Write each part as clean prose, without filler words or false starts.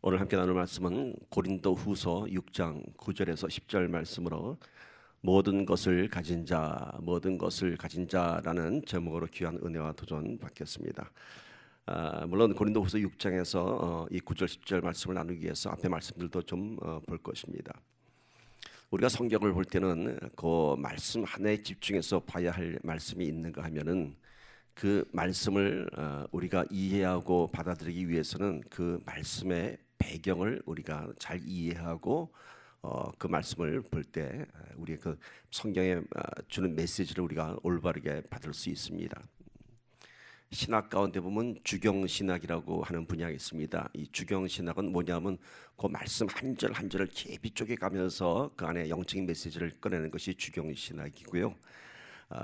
오늘 함께 나눌 말씀은 고린도후서 6장 9절에서 10절 말씀으로 모든 것을 가진 자라는 제목으로 귀한 은혜와 도전 받겠습니다. 물론 고린도후서 6장에서 이 9절 10절 말씀을 나누기 위해서 앞에 말씀들도 좀 볼 것입니다. 우리가 성경을 볼 때는 그 말씀 하나에 집중해서 봐야 할 말씀이 있는가 하면은 그 말씀을 우리가 이해하고 받아들이기 위해서는 그 말씀의 배경을 우리가 잘 이해하고 그 말씀을 볼 때 우리의 그 성경에 주는 메시지를 우리가 올바르게 받을 수 있습니다. 신학 가운데 보면 주경신학이라고 하는 분야가 있습니다. 이 주경신학은 뭐냐면 그 말씀 한 절 한 절을 깊이 쪼개가면서 그 안에 영적인 메시지를 꺼내는 것이 주경신학이고요.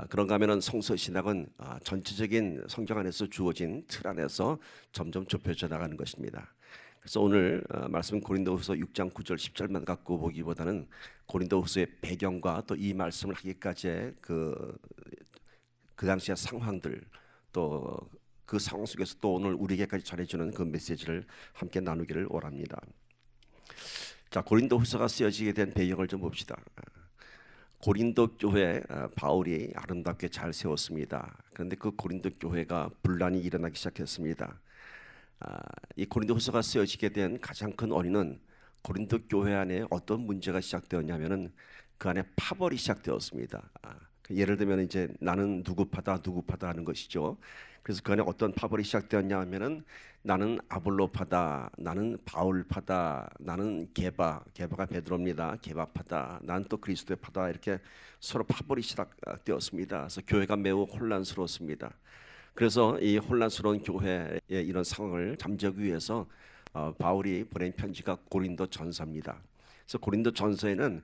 그런가 하면은 성서신학은 전체적인 성경 안에서 주어진 틀 안에서 점점 좁혀져 나가는 것입니다. 그래서 오늘 말씀 고린도후서 6장 9절 10절만 갖고 보기보다는 고린도후서의 배경과 또 이 말씀을 하기까지의 그 당시의 상황들 또 그 상황 속에서 또 오늘 우리에게까지 전해주는 그 메시지를 함께 나누기를 원합니다. 자, 고린도후서가 쓰여지게 된 배경을 좀 봅시다. 고린도 교회 바울이 아름답게 잘 세웠습니다. 그런데 그 고린도 교회가 분란이 일어나기 시작했습니다. 이 고린도후서가 쓰여지게 된 가장 큰 원인은 고린도 교회 안에 어떤 문제가 시작되었냐면은 그 안에 파벌이 시작되었습니다. 예를 들면 이제 나는 누구 파다 하는 것이죠. 그래서 그 안에 어떤 파벌이 시작되었냐 하면은 나는 아볼로 파다, 나는 바울 파다, 나는 게바가 베드로입니다. 게바 파다, 나는 또 그리스도의 파다, 이렇게 서로 파벌이 시작되었습니다. 그래서 교회가 매우 혼란스러웠습니다. 그래서 이 혼란스러운 교회의 이런 상황을 잠재우기 위해서 바울이 보낸 편지가 고린도 전서입니다. 그래서 고린도 전서에는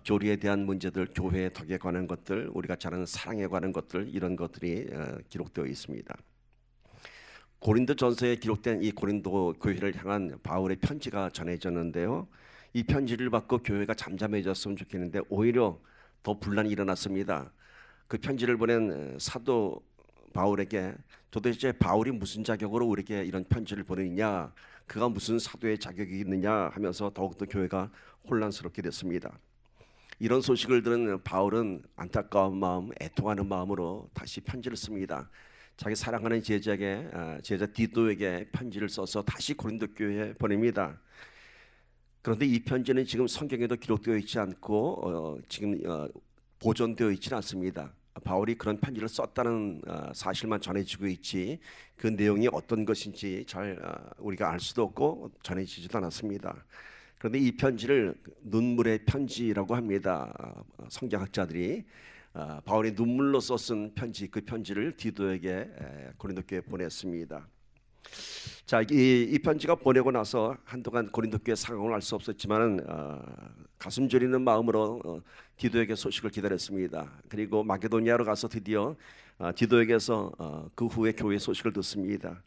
교리에 대한 문제들, 교회의 덕에 관한 것들, 우리가 잘 아는 사랑에 관한 것들, 이런 것들이 기록되어 있습니다. 고린도 전서에 기록된 이 고린도 교회를 향한 바울의 편지가 전해졌는데요. 이 편지를 받고 교회가 잠잠해졌으면 좋겠는데 오히려 더 분란이 일어났습니다. 그 편지를 보낸 사도 바울에게 도대체 바울이 무슨 자격으로 우리에게 이런 편지를 보내느냐, 그가 무슨 사도의 자격이 있느냐 하면서 더욱더 교회가 혼란스럽게 됐습니다. 이런 소식을 들은 바울은 안타까운 마음, 애통하는 마음으로 다시 편지를 씁니다. 자기 사랑하는 제자 디도에게 편지를 써서 다시 고린도 교회에 보냅니다. 그런데 이 편지는 지금 성경에도 기록되어 있지 않고 지금 보존되어 있지는 않습니다. 바울이 그런 편지를 썼다는 사실만 전해지고 있지 그 내용이 어떤 것인지 잘 우리가 알 수도 없고 전해지지도 않았습니다. 그런데 이 편지를 눈물의 편지라고 합니다. 성경학자들이 바울이 눈물로 쓴 편지, 그 편지를 디도에게 고린도 교회에 보냈습니다. 자, 이 편지가 보내고 나서 한동안 고린도 교회 상황을 알 수 없었지만은 가슴 졸이는 마음으로 디도에게 소식을 기다렸습니다. 그리고 마게도니아로 가서 드디어 디도에게서 그 후에 교회 소식을 듣습니다.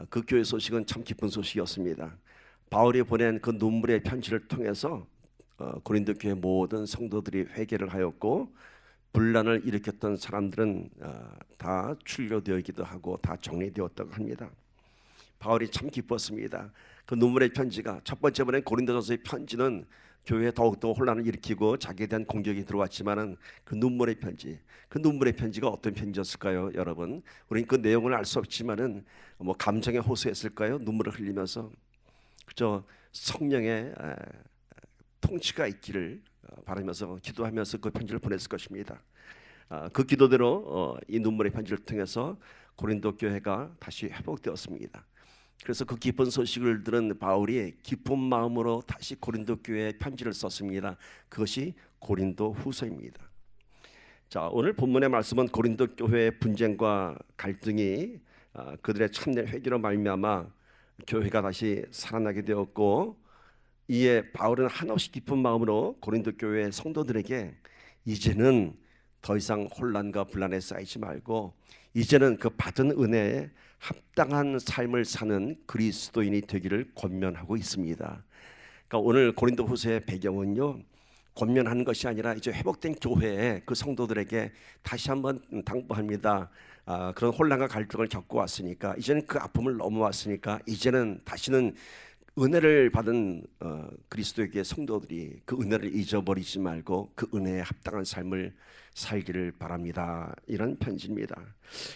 그 교회 소식은 참 기쁜 소식이었습니다. 바울이 보낸 그 눈물의 편지를 통해서 고린도 교회 모든 성도들이 회개를 하였고 분란을 일으켰던 사람들은 다 출교되기도 하고 다 정리되었다고 합니다. 바울이 참 기뻤습니다. 그 눈물의 편지가 첫 번째 보낸 고린도전서의 편지는 교회에 더욱더 혼란을 일으키고 자기에 대한 공격이 들어왔지만은 그 눈물의 편지가 어떤 편지였을까요, 여러분? 우리는 그 내용을 알 수 없지만은 뭐 감정에 호소했을까요? 눈물을 흘리면서 그저 성령의 통치가 있기를 바라면서 기도하면서 그 편지를 보냈을 것입니다. 그 기도대로 이 눈물의 편지를 통해서 고린도 교회가 다시 회복되었습니다. 그래서 그 기쁜 소식을 들은 바울이 기쁜 마음으로 다시 고린도 교회에 편지를 썼습니다. 그것이 고린도 후서입니다. 자, 오늘 본문의 말씀은 고린도 교회의 분쟁과 갈등이 그들의 참된 회개로 말미암아 교회가 다시 살아나게 되었고, 이에 바울은 한없이 기쁜 마음으로 고린도 교회의 성도들에게 이제는 더 이상 혼란과 분란에 쌓이지 말고 이제는 그 받은 은혜에 합당한 삶을 사는 그리스도인이 되기를 권면하고 있습니다. 그러니까 오늘 고린도후서의 배경은요, 권면하는 것이 아니라 이제 회복된 교회에 그 성도들에게 다시 한번 당부합니다. 그런 혼란과 갈등을 겪고 왔으니까, 이제는 그 아픔을 넘어왔으니까 이제는 다시는 은혜를 받은 그리스도에게 성도들이 그 은혜를 잊어버리지 말고 그 은혜에 합당한 삶을 살기를 바랍니다. 이런 편지입니다.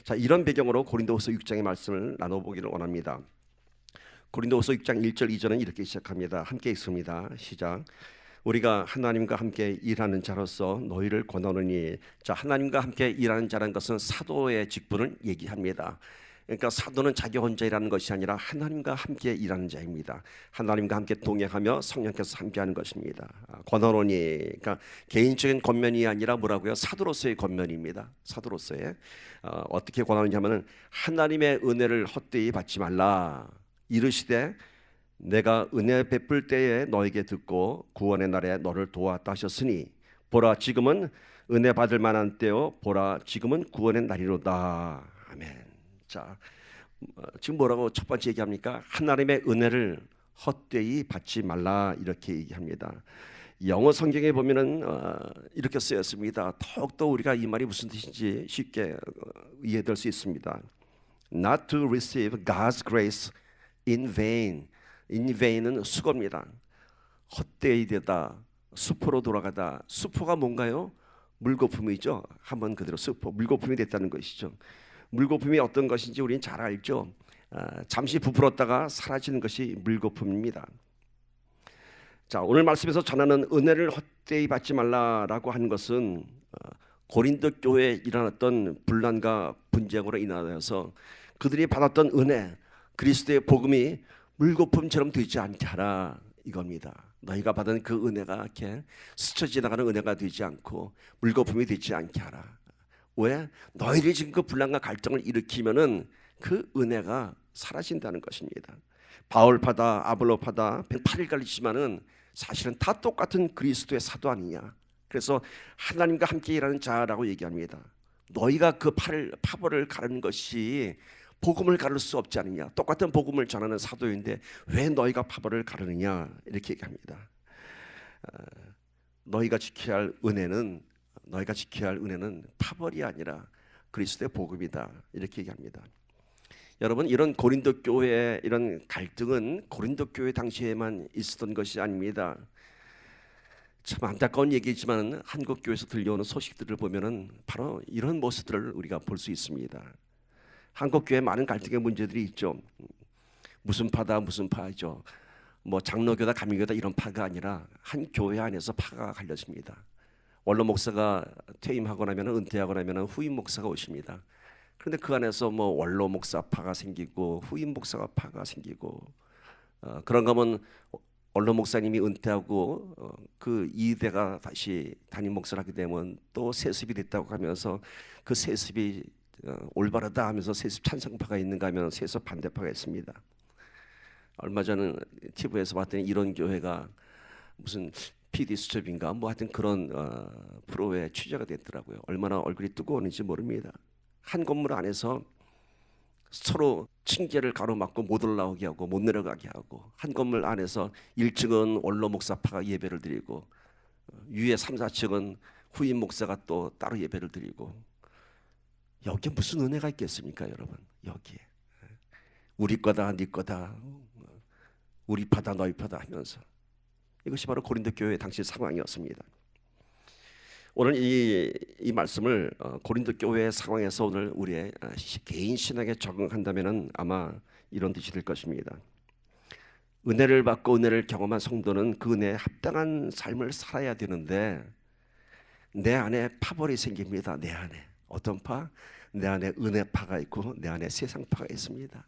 자, 이런 배경으로 고린도후서 6장의 말씀을 나눠보기를 원합니다. 고린도후서 6장 1절 2절은 이렇게 시작합니다. 함께 읽습니다. 시작. 우리가 하나님과 함께 일하는 자로서 너희를 권하노니. 자, 하나님과 함께 일하는 자라는 것은 사도의 직분을 얘기합니다. 그러니까 사도는 자기 혼자 일하는 것이 아니라 하나님과 함께 일하는 자입니다. 하나님과 함께 동행하며 성령께서 함께하는 것입니다. 권하노니, 그러니까 개인적인 권면이 아니라 뭐라고요? 사도로서의 권면입니다. 사도로서의 어떻게 권하느냐 하면은 하나님의 은혜를 헛되이 받지 말라. 이르시되 내가 은혜 베풀 때에 너에게 듣고 구원의 날에 너를 도왔다 하셨으니 보라 지금은 은혜 받을 만한 때요 보라 지금은 구원의 날이로다. 아멘. 자, 지금 뭐라고 첫 번째 얘기합니까? 하나님의 은혜를 헛되이 받지 말라 이렇게 얘기합니다. 영어 성경에 보면은 이렇게 쓰였습니다. 더욱더 우리가 이 말이 무슨 뜻인지 쉽게 이해될 수 있습니다. Not to receive God's grace in vain. in vain은 수고입니다. 헛되이 되다, 수포로 돌아가다. 수포가 뭔가요? 물거품이죠. 한번 그대로 수포, 물거품이 됐다는 것이죠. 물거품이 어떤 것인지 우리는 잘 알죠. 잠시 부풀었다가 사라지는 것이 물거품입니다. 자, 오늘 말씀에서 전하는 은혜를 헛되이 받지 말라라고 하는 것은 고린도 교회에 일어났던 분란과 분쟁으로 인하여서 그들이 받았던 은혜, 그리스도의 복음이 물거품처럼 되지 않게 하라 이겁니다. 너희가 받은 그 은혜가 이렇게 스쳐 지나가는 은혜가 되지 않고 물거품이 되지 않게 하라. 왜? 너희들이 지금 그 분란과 갈등을 일으키면은 그 은혜가 사라진다는 것입니다. 바울파다 아볼로파다 팔을 갈리지만은 사실은 다 똑같은 그리스도의 사도 아니냐. 그래서 하나님과 함께 일하는 자라고 얘기합니다. 너희가 그 파벌을 가르는 것이 복음을 가를 수 없지 않느냐. 똑같은 복음을 전하는 사도인데 왜 너희가 파벌을 가르느냐 이렇게 얘기합니다. 너희가 지켜야 할 은혜는 파벌이 아니라 그리스도의 복음이다 이렇게 얘기합니다. 여러분, 이런 고린도 교회의 이런 갈등은 고린도 교회 당시에만 있었던 것이 아닙니다. 참 안타까운 얘기지만 한국 교회에서 들려오는 소식들을 보면은 바로 이런 모습들을 우리가 볼 수 있습니다. 한국 교회 많은 갈등의 문제들이 있죠. 무슨 파다 무슨 파죠. 뭐 장로교다 감리교다 이런 파가 아니라 한 교회 안에서 파가 갈려집니다. 원로 목사가 퇴임하고 나면 은퇴하고 나면 후임 목사가 오십니다. 그런데 그 안에서 뭐 원로 목사 파가 생기고 후임 목사가 파가 생기고 그런가 하면 원로 목사님이 은퇴하고 그 이대가 다시 담임 목사를 하게 되면 또 세습이 됐다고 하면서 그 세습이 올바르다 하면서 세습 찬성파가 있는가 하면 세습 반대파가 있습니다. 얼마 전에 TV에서 봤더니 이런 교회가 무슨 PD 수첩인가 뭐 하여튼 그런 프로에 취재가 됐더라고요. 얼마나 얼굴이 뜨거웠는지 모릅니다. 한 건물 안에서 서로 층계를 가로막고 못 올라오게 하고 못 내려가게 하고 한 건물 안에서 1층은 원로 목사파가 예배를 드리고 위에 3, 4층은 후임 목사가 또 따로 예배를 드리고 여기에 무슨 은혜가 있겠습니까, 여러분? 여기에 우리 거다, 네 거다, 우리 파다, 너희 파다 하면서 이것이 바로 고린도 교회의 당시 상황이었습니다. 오늘 이 말씀을 고린도 교회의 상황에서 오늘 우리의 개인 신앙에 적응한다면은 아마 이런 뜻이 될 것입니다. 은혜를 받고 은혜를 경험한 성도는 그 은혜에 합당한 삶을 살아야 되는데 내 안에 파벌이 생깁니다. 내 안에 어떤 파? 내 안에 은혜파가 있고 내 안에 세상파가 있습니다.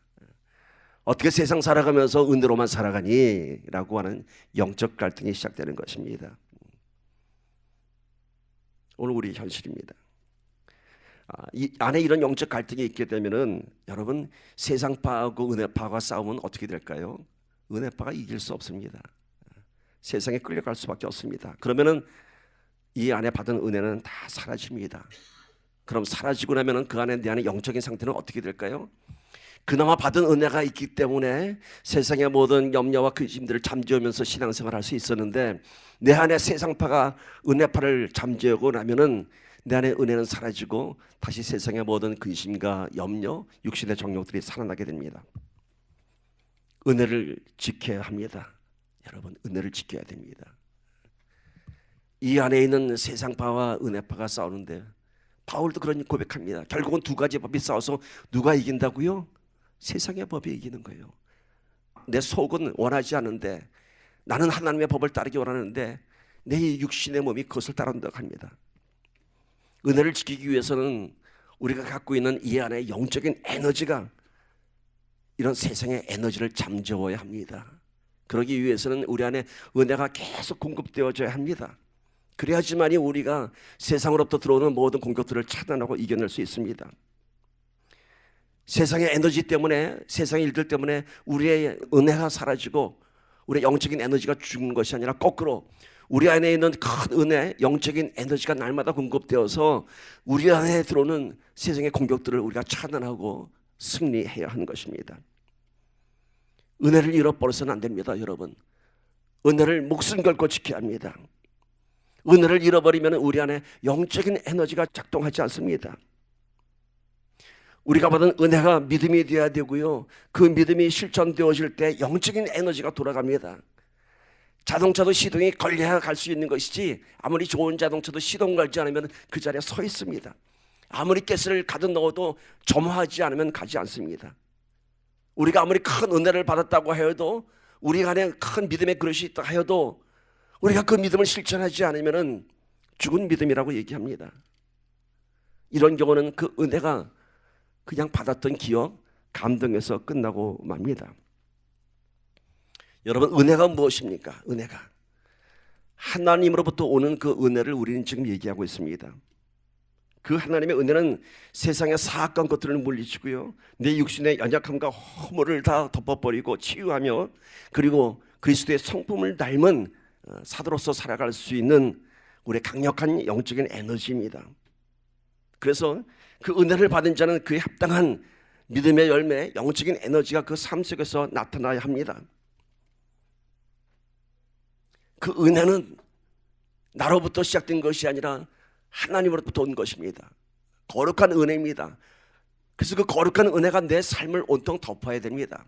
어떻게 세상 살아가면서 은혜로만 살아가니? 라고 하는 영적 갈등이 시작되는 것입니다. 오늘 우리 현실입니다. 이 안에 이런 영적 갈등이 있게 되면은 여러분 세상파하고 은혜파가 싸우면 어떻게 될까요? 은혜파가 이길 수 없습니다. 세상에 끌려갈 수밖에 없습니다. 그러면은 이 안에 받은 은혜는 다 사라집니다. 그럼 사라지고 나면은 그 안에 내 안에 영적인 상태는 어떻게 될까요? 그나마 받은 은혜가 있기 때문에 세상의 모든 염려와 근심들을 잠재우면서 신앙생활을 할 수 있었는데 내 안에 세상파가 은혜파를 잠재우고 나면은 내 안에 은혜는 사라지고 다시 세상의 모든 근심과 염려, 육신의 정욕들이 살아나게 됩니다. 은혜를 지켜야 합니다. 여러분, 은혜를 지켜야 됩니다. 이 안에 있는 세상파와 은혜파가 싸우는데 바울도 그런 고백합니다. 결국은 두 가지 법이 싸워서 누가 이긴다고요? 세상의 법이 이기는 거예요. 내 속은 원하지 않은데, 나는 하나님의 법을 따르기 원하는데 내 육신의 몸이 그것을 따른다고 합니다. 은혜를 지키기 위해서는 우리가 갖고 있는 이 안에 영적인 에너지가 이런 세상의 에너지를 잠재워야 합니다. 그러기 위해서는 우리 안에 은혜가 계속 공급되어져야 합니다. 그래야지만이 우리가 세상으로부터 들어오는 모든 공격들을 차단하고 이겨낼 수 있습니다. 세상의 에너지 때문에, 세상의 일들 때문에 우리의 은혜가 사라지고 우리의 영적인 에너지가 죽는 것이 아니라 거꾸로 우리 안에 있는 큰 은혜, 영적인 에너지가 날마다 공급되어서 우리 안에 들어오는 세상의 공격들을 우리가 차단하고 승리해야 하는 것입니다. 은혜를 잃어버려서는 안 됩니다, 여러분. 은혜를 목숨 걸고 지켜야 합니다. 은혜를 잃어버리면 우리 안에 영적인 에너지가 작동하지 않습니다. 우리가 받은 은혜가 믿음이 되어야 되고요, 그 믿음이 실천되어질 때 영적인 에너지가 돌아갑니다. 자동차도 시동이 걸려야 갈 수 있는 것이지, 아무리 좋은 자동차도 시동 걸지 않으면 그 자리에 서 있습니다. 아무리 가스를 가득 넣어도 점화하지 않으면 가지 않습니다. 우리가 아무리 큰 은혜를 받았다고 해도, 우리 안에 큰 믿음의 그릇이 있다 해도 우리가 그 믿음을 실천하지 않으면 죽은 믿음이라고 얘기합니다. 이런 경우는 그 은혜가 그냥 받았던 기억, 감동에서 끝나고 맙니다. 여러분, 은혜가 무엇입니까? 은혜가 하나님으로부터 오는 그 은혜를 우리는 지금 얘기하고 있습니다. 그 하나님의 은혜는 세상의 사악한 것들을 물리치고요, 내 육신의 연약함과 허물을 다 덮어버리고 치유하며, 그리고 그리스도의 성품을 닮은 사도로서 살아갈 수 있는 우리의 강력한 영적인 에너지입니다. 그래서 그 은혜를 받은 자는 그에 합당한 믿음의 열매, 영적인 에너지가 그 삶 속에서 나타나야 합니다. 그 은혜는 나로부터 시작된 것이 아니라 하나님으로부터 온 것입니다. 거룩한 은혜입니다. 그래서 그 거룩한 은혜가 내 삶을 온통 덮어야 됩니다.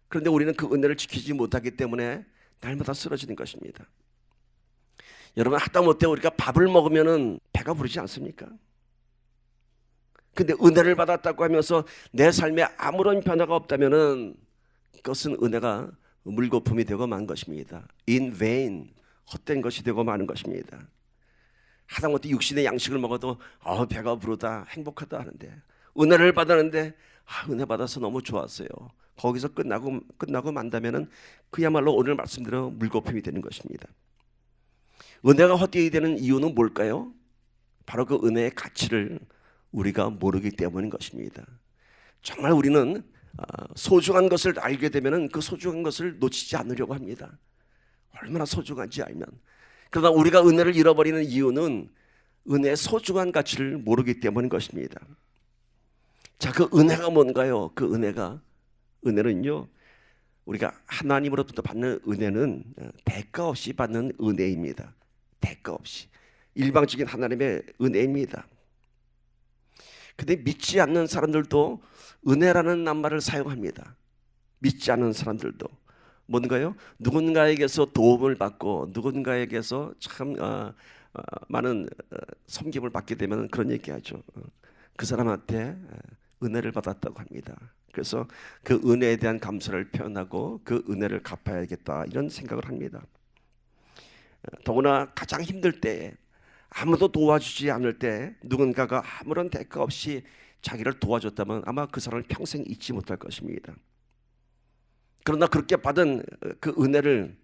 그런데 우리는 그 은혜를 지키지 못하기 때문에 날마다 쓰러지는 것입니다. 여러분, 하다못해 우리가 밥을 먹으면 배가 부르지 않습니까? 근데 은혜를 받았다고 하면서 내 삶에 아무런 변화가 없다면 그것은 은혜가 물거품이 되고 만 것입니다. In vain, 헛된 것이 되고 마는 것입니다. 하다못해 육신의 양식을 먹어도 배가 부르다, 행복하다 하는데, 은혜를 받았는데 은혜 받아서 너무 좋았어요, 거기서 끝나고 만다면은 그야말로 오늘 말씀대로 물거품이 되는 것입니다. 은혜가 헛되이 되는 이유는 뭘까요? 바로 그 은혜의 가치를 우리가 모르기 때문인 것입니다. 정말 우리는 소중한 것을 알게 되면 그 소중한 것을 놓치지 않으려고 합니다. 얼마나 소중한지 알면. 그러나 우리가 은혜를 잃어버리는 이유는 은혜의 소중한 가치를 모르기 때문인 것입니다. 자, 그 은혜가 뭔가요? 그 은혜는요, 우리가 하나님으로부터 받는 은혜는 대가 없이 받는 은혜입니다. 대가 없이 일방적인 하나님의 은혜입니다. 근데 믿지 않는 사람들도 은혜라는 낱말을 사용합니다. 믿지 않는 사람들도 뭔가요? 누군가에게서 도움을 받고 누군가에게서 참 많은 섬김을 받게 되면 그런 얘기하죠. 그 사람한테 은혜를 받았다고 합니다. 그래서 그 은혜에 대한 감사를 표현하고 그 은혜를 갚아야겠다, 이런 생각을 합니다. 더구나 가장 힘들 때, 아무도 도와주지 않을 때 누군가가 아무런 대가 없이 자기를 도와줬다면 아마 그 사람을 평생 잊지 못할 것입니다. 그러나 그렇게 받은 그 은혜를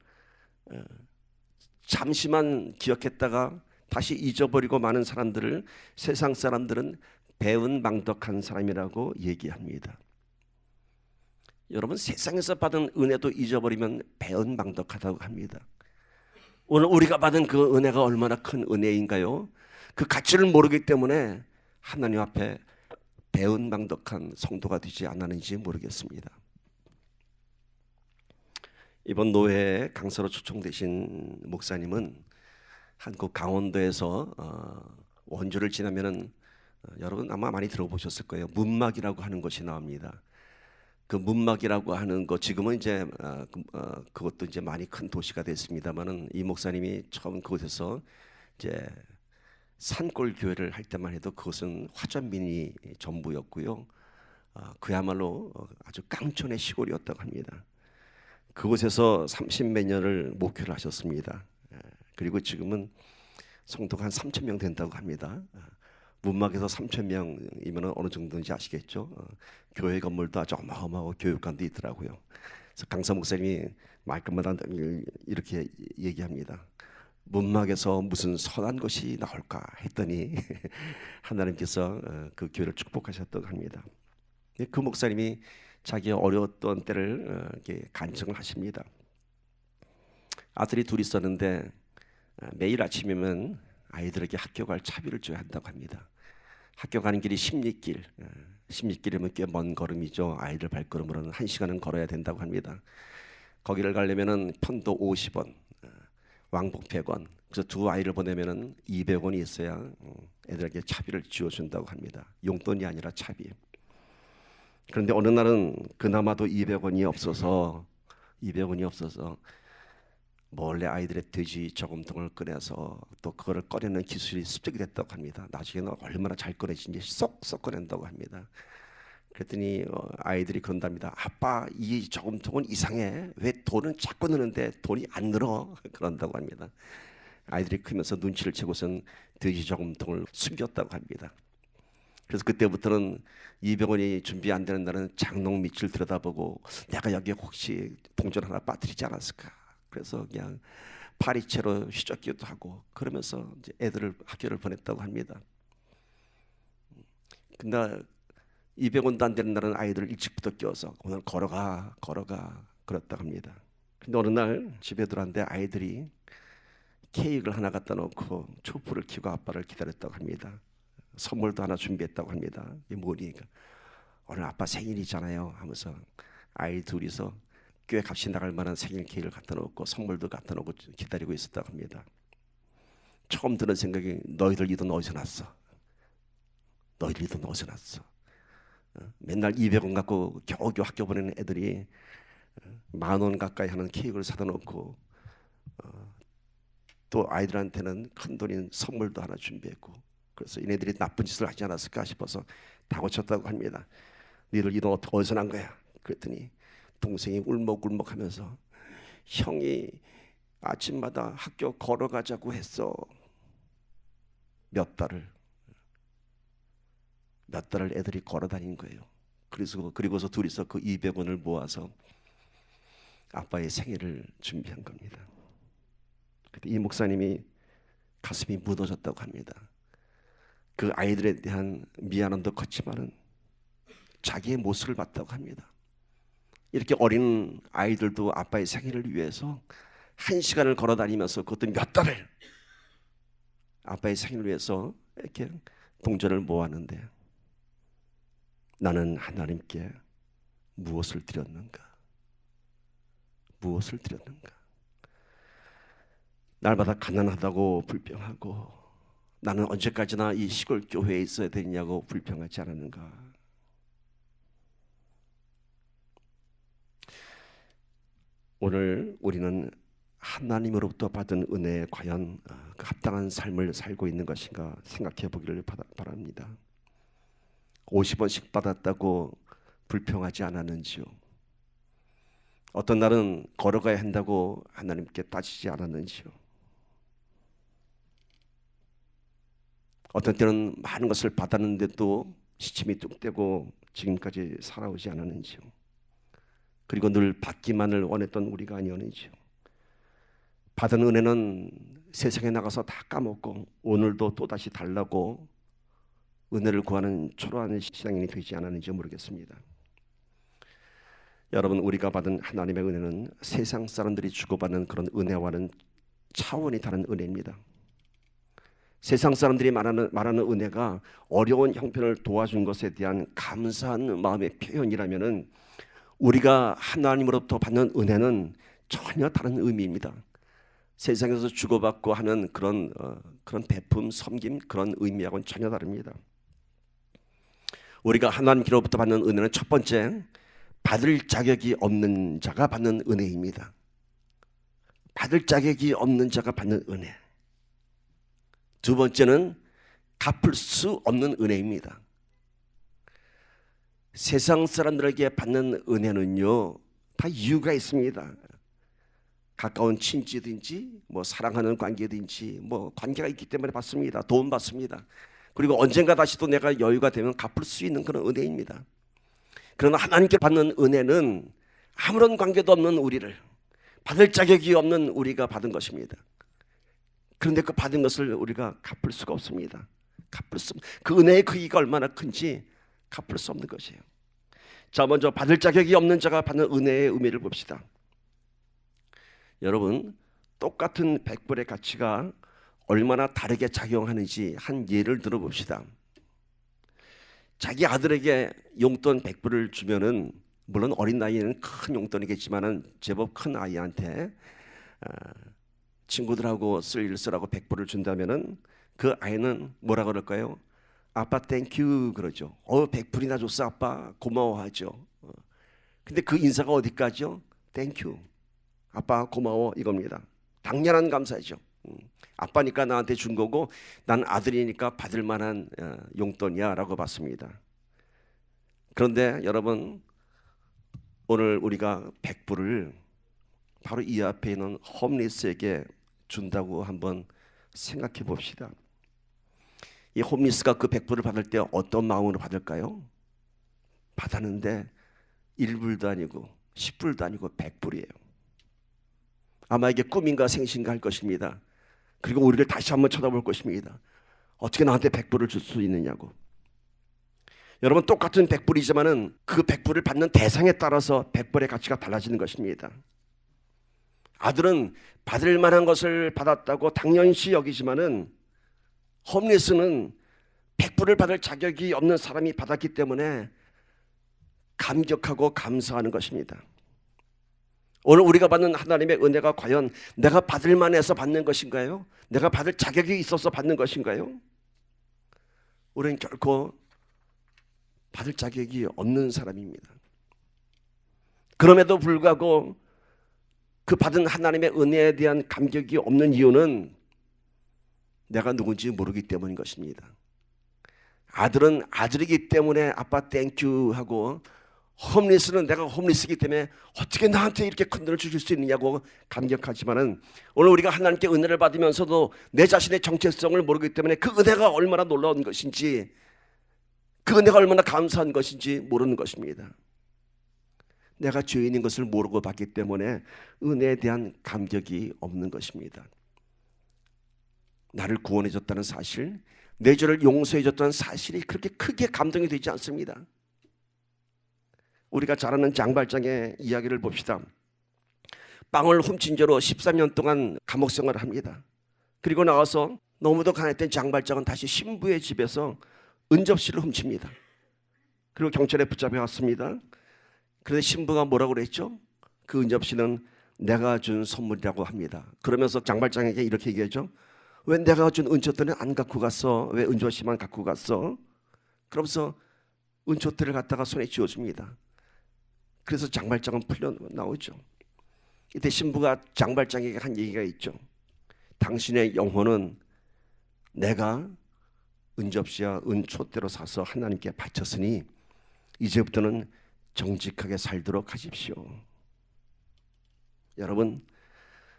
잠시만 기억했다가 다시 잊어버리고 마는 사람들을 세상 사람들은 배은망덕한 사람이라고 얘기합니다. 여러분, 세상에서 받은 은혜도 잊어버리면 배은망덕하다고 합니다. 오늘 우리가 받은 그 은혜가 얼마나 큰 은혜인가요? 그 가치를 모르기 때문에 하나님 앞에 배은망덕한 성도가 되지 않았는지 모르겠습니다. 이번 노회에 강사로 초청되신 목사님은 한국 강원도에서 원주를 지나면은 여러분 아마 많이 들어보셨을 거예요. 문막이라고 하는 곳이 나옵니다. 그 문막이라고 하는 거 지금은 이제 그것도 이제 많이 큰 도시가 됐습니다만은 이 목사님이 처음 그곳에서 이제 산골 교회를 할 때만 해도 그것은 화전민이 전부였고요. 그야말로 아주 깡촌의 시골이었다고 합니다. 그곳에서 30몇 년을 목회를 하셨습니다. 그리고 지금은 성도가 한 3천 명 된다고 합니다. 문막에서 3천 명이면 어느 정도인지 아시겠죠? 교회 건물도 아주 어마어마하고 교육관도 있더라고요. 그래서 강사 목사님이 말끝마다 이렇게 얘기합니다. 문막에서 무슨 선한 것이 나올까 했더니 하나님께서 그 교회를 축복하셨다고 합니다. 그 목사님이 자기 어려웠던 때를 이렇게 간증을 하십니다. 아들이 둘이 있었는데 매일 아침이면 아이들에게 학교 갈 차비를 줘야 한다고 합니다. 학교 가는 길이 10리길, 10리길이면 꽤 먼 걸음이죠. 아이들 발걸음으로는 1시간은 걸어야 된다고 합니다. 거기를 가려면은 편도 50원, 왕복 100원. 그래서 두 아이를 보내면은 200원이 있어야 애들에게 차비를 지어준다고 합니다. 용돈이 아니라 차비. 그런데 어느 날은 그나마도 200원이 없어서 몰래 아이들의 돼지 저금통을 꺼내서 또 그거를 꺼내는 기술이 습득이 됐다고 합니다. 나중에는 얼마나 잘 꺼내진지 쏙쏙 꺼낸다고 합니다. 그랬더니 아이들이 그런답니다. 아빠, 이 저금통은 이상해. 왜 돈은 자꾸 느는데 돈이 안 늘어? 그런다고 합니다. 아이들이 크면서 눈치를 채고선 돼지 저금통을 숨겼다고 합니다. 그래서 그때부터는 200원이 준비 안 되는 날은 장롱 밑을 들여다보고 내가 여기에 혹시 동전 하나 빠뜨리지 않았을까? 그래서 그냥 파리채로 휘젓기도 하고 그러면서 이제 애들을 학교를 보냈다고 합니다. 근데 200원도 안 되는 날은 아이들을 일찍부터 깨워서 오늘 걸어가 그랬다고 합니다. 근데 어느 날 집에 들어왔는데 아이들이 케이크를 하나 갖다 놓고 촛불을 켜고 아빠를 기다렸다고 합니다. 선물도 하나 준비했다고 합니다. 이게 뭐니까 오늘 아빠 생일이잖아요 하면서 아이 둘이서 교회 값이 나갈 만한 생일 케이크를 갖다 놓고 선물도 갖다 놓고 기다리고 있었다고 합니다. 처음 드는 생각이 너희들 이 돈 어디서 났어? 너희들 이 돈 어디서 났어? 맨날 200원 갖고 겨우겨우 학교 보내는 애들이 10,000원 가까이 하는 케이크를 사다 놓고 또 아이들한테는 큰 돈인 선물도 하나 준비했고 그래서 얘네들이 나쁜 짓을 하지 않았을까 싶어서 다고쳤다고 합니다. 너희들 이 돈 어디서 난 거야? 그랬더니 동생이 울먹울먹하면서 형이 아침마다 학교 걸어가자고 했어. 몇 달을 애들이 걸어다닌 거예요. 그리고서 둘이서 그 200원을 모아서 아빠의 생일을 준비한 겁니다. 이 목사님이 가슴이 무너졌다고 합니다. 그 아이들에 대한 미안함도 컸지만은 자기의 모습을 봤다고 합니다. 이렇게 어린 아이들도 아빠의 생일을 위해서 1시간을 걸어 다니면서 그것도 몇 달을 아빠의 생일을 위해서 이렇게 동전을 모았는데 나는 하나님께 무엇을 드렸는가? 날마다 가난하다고 불평하고 나는 언제까지나 이 시골 교회에 있어야 되냐고 불평하지 않았는가? 오늘 우리는 하나님으로부터 받은 은혜에 과연 그 합당한 삶을 살고 있는 것인가 생각해 보기를 바랍니다. 50원씩 받았다고 불평하지 않았는지요? 어떤 날은 걸어가야 한다고 하나님께 따지지 않았는지요? 어떤 때는 많은 것을 받았는데도 시침이 뚝 떼고 지금까지 살아오지 않았는지요? 그리고 늘 받기만을 원했던 우리가 아니었는지요? 받은 은혜는 세상에 나가서 다 까먹고 오늘도 또다시 달라고 은혜를 구하는 초라한 신앙인이 되지 않았는지 모르겠습니다. 여러분, 우리가 받은 하나님의 은혜는 세상 사람들이 주고받는 그런 은혜와는 차원이 다른 은혜입니다. 세상 사람들이 말하는 은혜가 어려운 형편을 도와준 것에 대한 감사한 마음의 표현이라면은 우리가 하나님으로부터 받는 은혜는 전혀 다른 의미입니다. 세상에서 주고받고 하는 그런 베품, 섬김, 그런 의미하고는 전혀 다릅니다. 우리가 하나님께로부터 받는 은혜는 첫 번째, 받을 자격이 없는 자가 받는 은혜입니다. 받을 자격이 없는 자가 받는 은혜. 두 번째는 갚을 수 없는 은혜입니다. 세상 사람들에게 받는 은혜는요, 다 이유가 있습니다. 가까운 친지든지 사랑하는 관계든지 관계가 있기 때문에 받습니다. 도움 받습니다. 그리고 언젠가 다시 또 내가 여유가 되면 갚을 수 있는 그런 은혜입니다. 그러나 하나님께 받는 은혜는 아무런 관계도 없는 우리를, 받을 자격이 없는 우리가 받은 것입니다. 그런데 그 받은 것을 우리가 갚을 수가 없습니다. 그 은혜의 크기가 얼마나 큰지 갚을 수 없는 것이에요. 자, 먼저 받을 자격이 없는 자가 받는 은혜의 의미를 봅시다. 여러분, 똑같은 100불의 가치가 얼마나 다르게 작용하는지 한 예를 들어봅시다. 자기 아들에게 용돈 100불을 주면은, 물론 어린 나이에는 큰 용돈이겠지만은 제법 큰 아이한테 친구들하고 쓸 일 쓰라고 100불을 준다면은 그 아이는 뭐라 그럴까요? 아빠 땡큐 그러죠. 100불이나 줬어 아빠, 고마워하죠. 근데 그 인사가 어디까지요? 땡큐, 아빠 고마워, 이겁니다. 당연한 감사죠. 아빠니까 나한테 준 거고 난 아들이니까 받을 만한 용돈이야 라고 받습니다. 그런데 여러분, 오늘 우리가 100불을 바로 이 앞에 있는 홈리스에게 준다고 한번 생각해 봅시다. 이 홈리스가 그 100불을 받을 때 어떤 마음으로 받을까요? 받았는데 1불도 아니고 10불도 아니고 100불이에요. 아마 이게 꿈인가 생신가 할 것입니다. 그리고 우리를 다시 한번 쳐다볼 것입니다. 어떻게 나한테 100불을 줄 수 있느냐고. 여러분, 똑같은 100불이지만은 그 100불을 받는 대상에 따라서 100불의 가치가 달라지는 것입니다. 아들은 받을 만한 것을 받았다고 당연시 여기지만은 홈리스는 100불을 받을 자격이 없는 사람이 받았기 때문에 감격하고 감사하는 것입니다. 오늘 우리가 받는 하나님의 은혜가 과연 내가 받을 만해서 받는 것인가요? 내가 받을 자격이 있어서 받는 것인가요? 우리는 결코 받을 자격이 없는 사람입니다. 그럼에도 불구하고 그 받은 하나님의 은혜에 대한 감격이 없는 이유는 내가 누군지 모르기 때문인 것입니다. 아들은 아들이기 때문에 아빠 땡큐 하고, 홈리스는 내가 홈리스이기 때문에 어떻게 나한테 이렇게 큰 돈을 주실 수 있느냐고 감격하지만은, 오늘 우리가 하나님께 은혜를 받으면서도 내 자신의 정체성을 모르기 때문에 그 은혜가 얼마나 놀라운 것인지, 그 은혜가 얼마나 감사한 것인지 모르는 것입니다. 내가 죄인인 것을 모르고 받기 때문에 은혜에 대한 감격이 없는 것입니다. 나를 구원해 줬다는 사실, 내 죄를 용서해 줬다는 사실이 그렇게 크게 감동이 되지 않습니다. 우리가 잘 아는 장발장의 이야기를 봅시다. 빵을 훔친 죄로 13년 동안 감옥 생활을 합니다. 그리고 나와서 너무도 가난했던 장발장은 다시 신부의 집에서 은접시를 훔칩니다. 그리고 경찰에 붙잡혀 왔습니다. 그런데 신부가 뭐라고 그랬죠? 그 은접시는 내가 준 선물이라고 합니다. 그러면서 장발장에게 이렇게 얘기하죠. 왜 내가 준 은초들은 안 갖고 갔어? 왜 은접시만 갖고 갔어? 그러면서 은초들을 갖다가 손에 쥐어줍니다. 그래서 장발장은 풀려 나오죠. 이때 신부가 장발장에게 한 얘기가 있죠. 당신의 영혼은 내가 은접시와 은촛대로 사서 하나님께 바쳤으니 이제부터는 정직하게 살도록 하십시오. 여러분,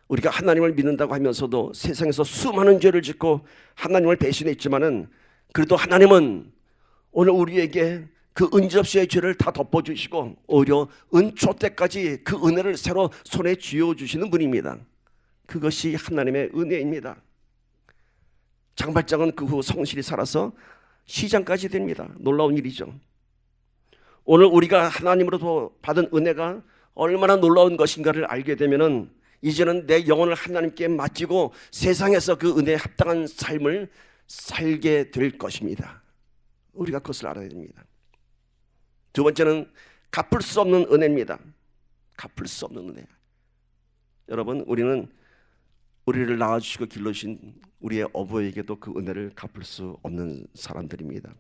우리가 하나님을 믿는다고 하면서도 세상에서 수많은 죄를 짓고 하나님을 배신했지만은, 그래도 하나님은 오늘 우리에게 그 은접시의 죄를 다 덮어주시고 오히려 은촛대까지 그 은혜를 새로 손에 쥐어주시는 분입니다. 그것이 하나님의 은혜입니다. 장발장은 그 후 성실히 살아서 시장까지 됩니다. 놀라운 일이죠. 오늘 우리가 하나님으로부터 받은 은혜가 얼마나 놀라운 것인가를 알게 되면은 이제는 내 영혼을 하나님께 맡기고 세상에서 그 은혜에 합당한 삶을 살게 될 것입니다. 우리가 그것을 알아야 됩니다. 두 번째는 갚을 수 없는 은혜입니다. 갚을 수 없는 은혜. 여러분, 우리는 우리를 낳아주시고 길러주신 우리의 어버이에게도 그 은혜를 갚을 수 없는 사람들입니다.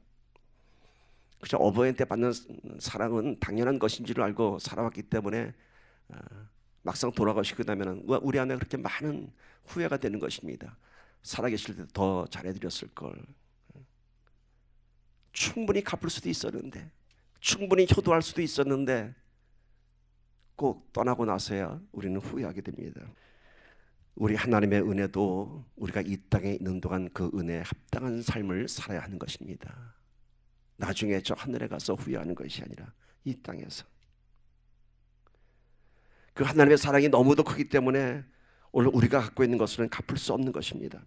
그저 어버이한테 받는 사랑은 당연한 것인 줄 알고 살아왔기 때문에 막상 돌아가시고 나면은 우리 안에 그렇게 많은 후회가 되는 것입니다. 살아계실 때 더 잘해드렸을 걸. 충분히 갚을 수도 있었는데, 충분히 효도할 수도 있었는데 꼭 떠나고 나서야 우리는 후회하게 됩니다. 우리 하나님의 은혜도 우리가 이 땅에 있는 동안 그 은혜에 합당한 삶을 살아야 하는 것입니다. 나중에 저 하늘에 가서 후회하는 것이 아니라 이 땅에서. 그 하나님의 사랑이 너무도 크기 때문에 오늘 우리가 갖고 있는 것은 갚을 수 없는 것입니다.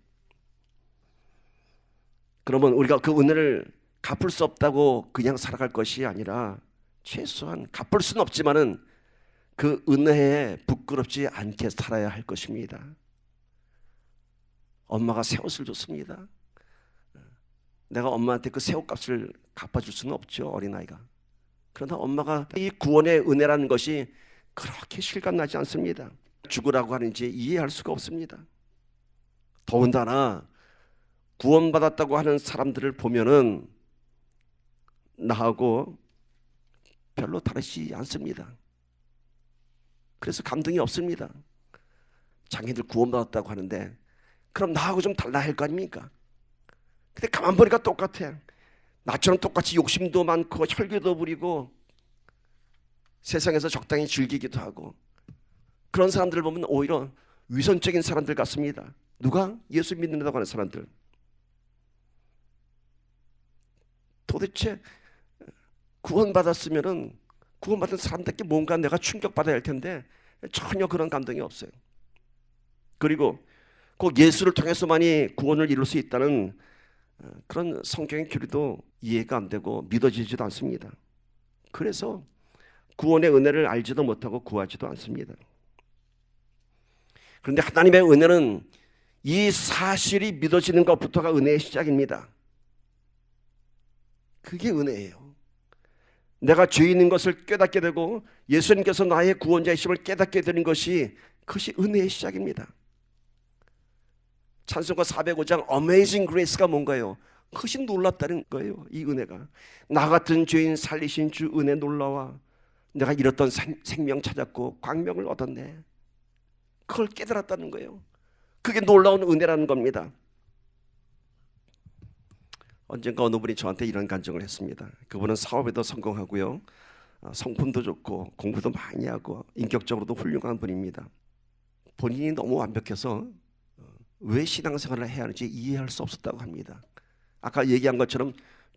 그러면 우리가 그 은혜를 갚을 수 없다고 그냥 살아갈 것이 아니라 최소한 갚을 수는 없지만은 그 은혜에 부끄럽지 않게 살아야 할 것입니다. 엄마가 새 옷을 줬습니다. 내가 엄마한테 그 새 옷값을 갚아줄 수는 없죠, 어린아이가. 그러나 엄마가 이 구원의 은혜라는 것이 그렇게 실감나지 않습니다. 죽으라고 하는지 이해할 수가 없습니다. 더군다나 구원받았다고 하는 사람들을 보면은 나하고 별로 다르지 않습니다. 그래서 감동이 없습니다. 자기들 구원받았다고 하는데 그럼 나하고 좀 달라 할 거 아닙니까? 근데 가만 보니까 똑같아. 나처럼 똑같이 욕심도 많고 혈기도 부리고 세상에서 적당히 즐기기도 하고 그런 사람들을 보면 오히려 위선적인 사람들 같습니다. 누가? 예수 믿는다고 하는 사람들. 도대체 구원받았으면은 구원받은 사람답게 뭔가 내가 충격받아야 할 텐데 전혀 그런 감동이 없어요. 그리고 꼭 예수를 통해서만이 구원을 이룰 수 있다는 그런 성경의 교리도 이해가 안 되고 믿어지지도 않습니다. 그래서 구원의 은혜를 알지도 못하고 구하지도 않습니다. 그런데 하나님의 은혜는 이 사실이 믿어지는 것부터가 은혜의 시작입니다. 그게 은혜예요. 내가 죄인인 것을 깨닫게 되고 예수님께서 나의 구원자이심을 깨닫게 되는 것이 그것이 은혜의 시작입니다. 찬송가 405장 Amazing Grace가 뭔가요? 그것이 놀랍다는 거예요. 이 은혜가 나 같은 죄인 살리신 주 은혜 놀라와 내가 잃었던 생명 찾았고 광명을 얻었네. 그걸 깨달았다는 거예요. 그게 놀라운 은혜라는 겁니다. 언젠가 어느 분이 저한테 이런 간증을 했습니다. 그분은 사업에도 성공하고요, 성품도 좋고 공부도 많이 하고 인격적으로도 훌륭한 분입니다. 본인이 너무 완벽해서 왜 신앙생활을 해야 하는지 이해할 수 없었다고 합니다. 아까 얘기한 것처럼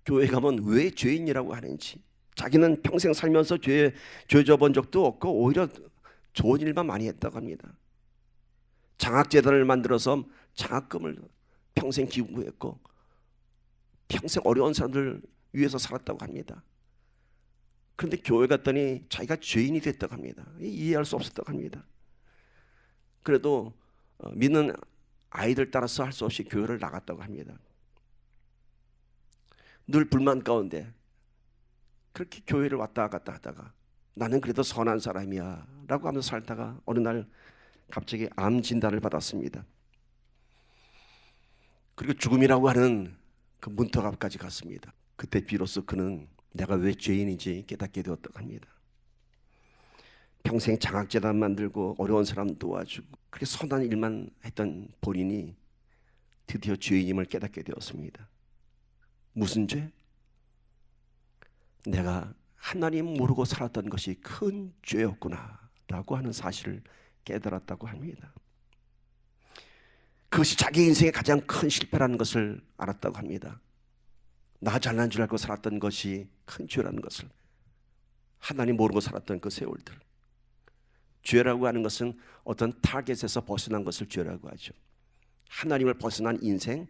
교회 가면 왜 죄인이라고 하는지, 자기는 평생 살면서 죄 져본 적도 없고 오히려 좋은 일만 많이 했다고 합니다. 장학재단을 만들어서 장학금을 평생 기부했고 평생 어려운 사람들 위해서 살았다고 합니다. 그런데 교회 갔더니 자기가 죄인이 됐다고 합니다. 이해할 수 없었다고 합니다. 그래도 믿는 아이들 따라서 할 수 없이 교회를 나갔다고 합니다. 늘 불만 가운데 그렇게 교회를 왔다 갔다 하다가 나는 그래도 선한 사람이야 라고 하면서 살다가 어느 날 갑자기 암 진단을 받았습니다. 그리고 죽음이라고 하는 그 문턱 앞까지 갔습니다. 그때 비로소 그는 내가 왜 죄인인지 깨닫게 되었다고 합니다. 평생 장학재단 만들고 어려운 사람 도와주고 그렇게 선한 일만 했던 본인이 드디어 죄인임을 깨닫게 되었습니다. 무슨 죄? 내가 하나님 모르고 살았던 것이 큰 죄였구나 라고 하는 사실을 깨달았다고 합니다. 그것이 자기 인생의 가장 큰 실패라는 것을 알았다고 합니다. 나 잘난 줄 알고 살았던 것이 큰 죄라는 것을, 하나님 모르고 살았던 그 세월들. 죄라고 하는 것은 어떤 타겟에서 벗어난 것을 죄라고 하죠. 하나님을 벗어난 인생,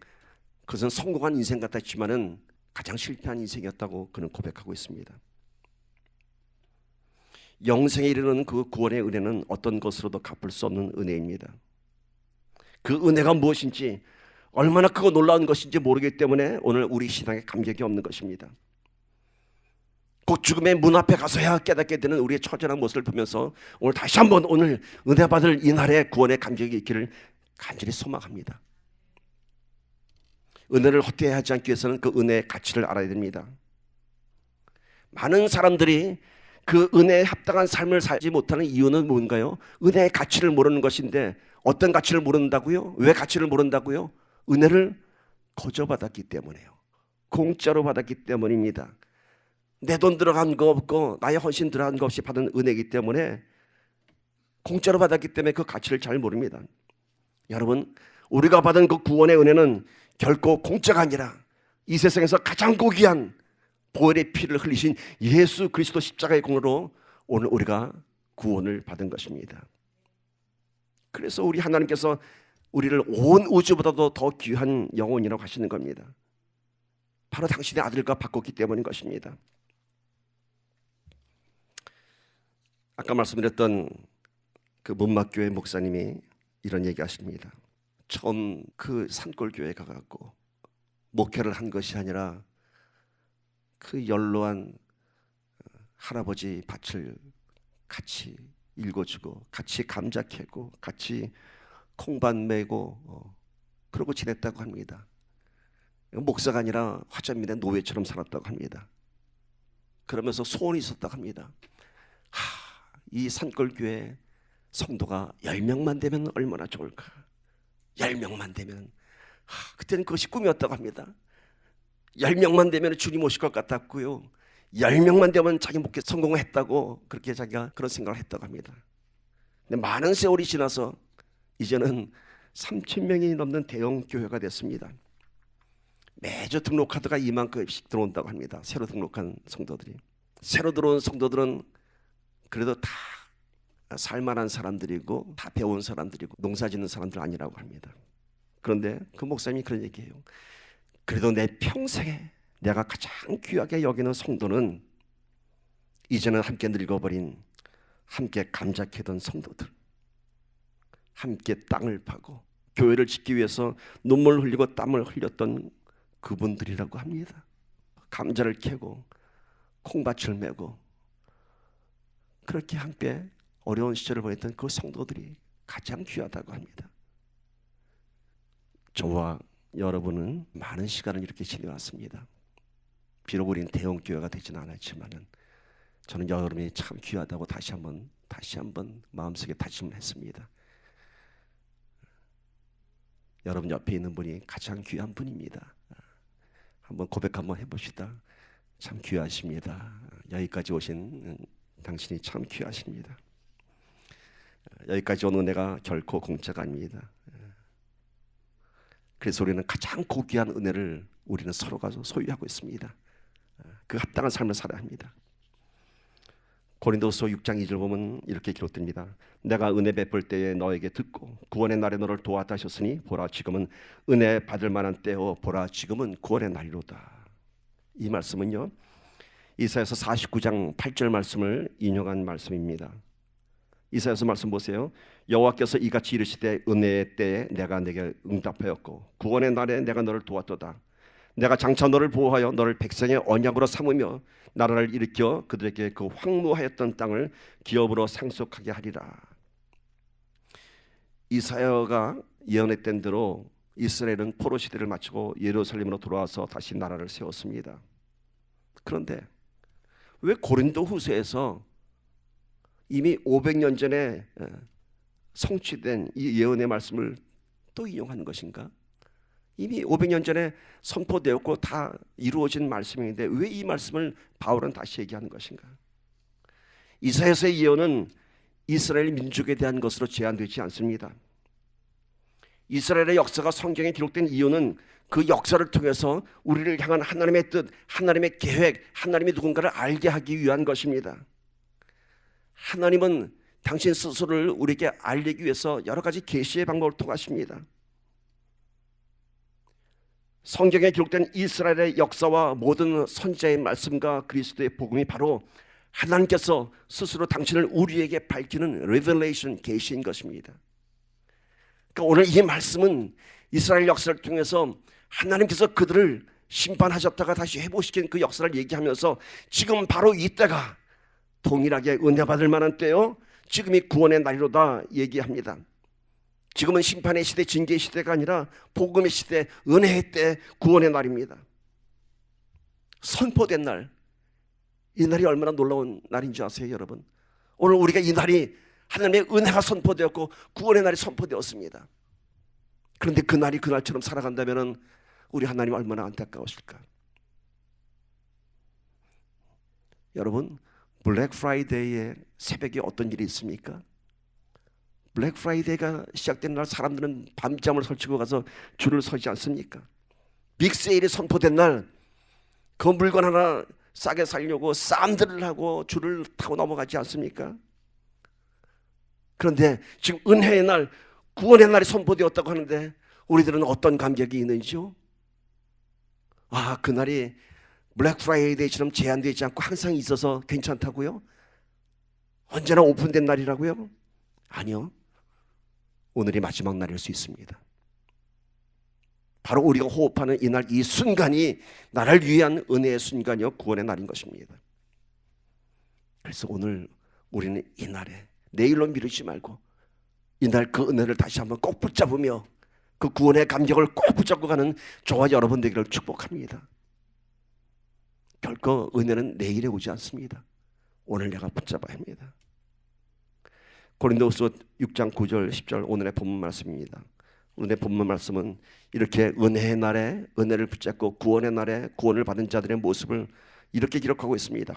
그것은 성공한 인생 같았지만은 가장 실패한 인생이었다고 그는 고백하고 있습니다. 영생에 이르는 그 구원의 은혜는 어떤 것으로도 갚을 수 없는 은혜입니다. 그 은혜가 무엇인지, 얼마나 크고 놀라운 것인지 모르기 때문에 오늘 우리 신앙에 감격이 없는 것입니다. 곧 죽음의 문 앞에 가서야 깨닫게 되는 우리의 처절한 모습을 보면서 오늘 다시 한번 오늘 은혜 받을 이날의 구원의 감격이 있기를 간절히 소망합니다. 은혜를 헛되이 하지 않기 위해서는 그 은혜의 가치를 알아야 됩니다. 많은 사람들이 그 은혜에 합당한 삶을 살지 못하는 이유는 뭔가요? 은혜의 가치를 모르는 것인데, 어떤 가치를 모른다고요? 왜 가치를 모른다고요? 은혜를 거저받았기 때문에요. 공짜로 받았기 때문입니다. 내 돈 들어간 거 없고 나의 헌신 들어간 거 없이 받은 은혜이기 때문에, 공짜로 받았기 때문에 그 가치를 잘 모릅니다. 여러분, 우리가 받은 그 구원의 은혜는 결코 공짜가 아니라 이 세상에서 가장 고귀한 보혈의 피를 흘리신 예수 그리스도 십자가의 공로로 오늘 우리가 구원을 받은 것입니다. 그래서 우리 하나님께서 우리를 온 우주보다도 더 귀한 영혼이라고 하시는 겁니다. 바로 당신의 아들과 바꿨기 때문인 것입니다. 아까 말씀드렸던 그 문막교회 목사님이 이런 얘기 하십니다. 처음 그 산골교회에 가갖고 목회를 한 것이 아니라 그 연로한 할아버지 밭을 같이 읽어주고, 같이 감자 캐고, 같이 콩밭 메고 그러고 지냈다고 합니다. 목사가 아니라 화전민의 노예처럼 살았다고 합니다. 그러면서 소원이 있었다고 합니다. 이 산골교회 성도가 10명만 되면 얼마나 좋을까. 10명만 되면, 그때는 그것이 꿈이었다고 합니다. 10명만 되면 주님 오실 것 같았고요, 10명만 되면 자기 목회 성공했다고 그렇게 자기가 그런 생각을 했다고 합니다. 근데 많은 세월이 지나서 이제는 3,000명이 넘는 대형 교회가 됐습니다. 매주 등록 카드가 2만 건씩 들어온다고 합니다. 새로 등록한 성도들이. 새로 들어온 성도들은 그래도 다 살만한 사람들이고 다 배운 사람들이고 농사 짓는 사람들 아니라고 합니다. 그런데 그 목사님이 그런 얘기해요. 그래도 내 평생에 내가 가장 귀하게 여기는 성도는 이제는 함께 늙어버린, 함께 감자 캐던 성도들, 함께 땅을 파고 교회를 짓기 위해서 눈물 흘리고 땀을 흘렸던 그분들이라고 합니다. 감자를 캐고 콩밭을 메고 그렇게 함께 어려운 시절을 보냈던 그 성도들이 가장 귀하다고 합니다. 저와 여러분은 많은 시간을 이렇게 지내왔습니다. 비록 우리는 대형 교회가 되지는 않았지만은 저는 여러분이 참 귀하다고 다시 한번 마음속에 다짐을 했습니다. 여러분 옆에 있는 분이 가장 귀한 분입니다. 한번 고백 한번 해봅시다. 참 귀하십니다. 여기까지 오신 당신이 참 귀하십니다. 여기까지 오는 은혜가 결코 공짜가 아닙니다. 그래서 우리는 가장 고귀한 은혜를 우리는 서로가 소유하고 있습니다. 그 합당한 삶을 살아야 합니다. 고린도서 6장 2절 보면 이렇게 기록됩니다. 내가 은혜 베풀 때에 너에게 듣고 구원의 날에 너를 도왔다 하셨으니 보라 지금은 은혜 받을 만한 때요 보라 지금은 구원의 날이로다. 이 말씀은요, 이사야서 49장 8절 말씀을 인용한 말씀입니다. 이사야서 말씀 보세요. 여호와께서 이같이 이르시되 은혜의 때에 내가 내게 응답하였고 구원의 날에 내가 너를 도왔도다. 내가 장차 너를 보호하여 너를 백성의 언약으로 삼으며 나라를 일으켜 그들에게 그 황무하였던 땅을 기업으로 상속하게 하리라. 이사야가 예언했던 대로 이스라엘은 포로 시대를 마치고 예루살렘으로 돌아와서 다시 나라를 세웠습니다. 그런데 왜 고린도 후서에서 이미 500년 전에 성취된 이 예언의 말씀을 또 인용하는 것인가? 이미 500년 전에 선포되었고 다 이루어진 말씀인데 왜 이 말씀을 바울은 다시 얘기하는 것인가? 이사야서의 예언은 이스라엘 민족에 대한 것으로 제한되지 않습니다. 이스라엘의 역사가 성경에 기록된 이유는 그 역사를 통해서 우리를 향한 하나님의 뜻, 하나님의 계획, 하나님이 누군가를 알게 하기 위한 것입니다. 하나님은 당신 스스로를 우리에게 알리기 위해서 여러 가지 계시의 방법을 통하십니다. 성경에 기록된 이스라엘의 역사와 모든 선지자의 말씀과 그리스도의 복음이 바로 하나님께서 스스로 당신을 우리에게 밝히는 레벨레이션, 계시인 것입니다. 그러니까 오늘 이 말씀은 이스라엘 역사를 통해서 하나님께서 그들을 심판하셨다가 다시 회복시킨 그 역사를 얘기하면서 지금 바로 이때가 동일하게 은혜 받을 만한 때요, 지금이 구원의 날이로다 얘기합니다. 지금은 심판의 시대, 징계의 시대가 아니라 복음의 시대, 은혜의 때, 구원의 날입니다. 선포된 날, 이 날이 얼마나 놀라운 날인 줄 아세요, 여러분? 오늘 우리가 이 날이 하나님의 은혜가 선포되었고 구원의 날이 선포되었습니다. 그런데 그 날이 그날처럼 살아간다면 우리 하나님 얼마나 안타까우실까? 여러분, 블랙 프라이데이의 새벽에 어떤 일이 있습니까? 블랙 프라이데이가 시작된 날 사람들은 밤잠을 설치고 가서 줄을 서지 않습니까? 빅 세일이 선포된 날 그 물건 하나 싸게 살려고 쌈들을 하고 줄을 타고 넘어가지 않습니까? 그런데 지금 은혜의 날, 구원의 날이 선포되었다고 하는데 우리들은 어떤 감격이 있는지요? 아, 그날이 블랙 프라이데이처럼 제한되지 않고 항상 있어서 괜찮다고요? 언제나 오픈된 날이라고요? 아니요. 오늘이 마지막 날일 수 있습니다. 바로 우리가 호흡하는 이날, 이 순간이 나를 위한 은혜의 순간이요 구원의 날인 것입니다. 그래서 오늘 우리는 이 날에 내일로 미루지 말고 이날 그 은혜를 다시 한번 꼭 붙잡으며 그 구원의 감격을 꼭 붙잡고 가는 저와 여러분 되기를 축복합니다. 결코 은혜는 내일에 오지 않습니다. 오늘 내가 붙잡아야 합니다. 고린도후서 6장 9절 10절 오늘의 본문 말씀입니다. 오늘의 본문 말씀은 이렇게 은혜의 날에 은혜를 붙잡고 구원의 날에 구원을 받은 자들의 모습을 이렇게 기록하고 있습니다.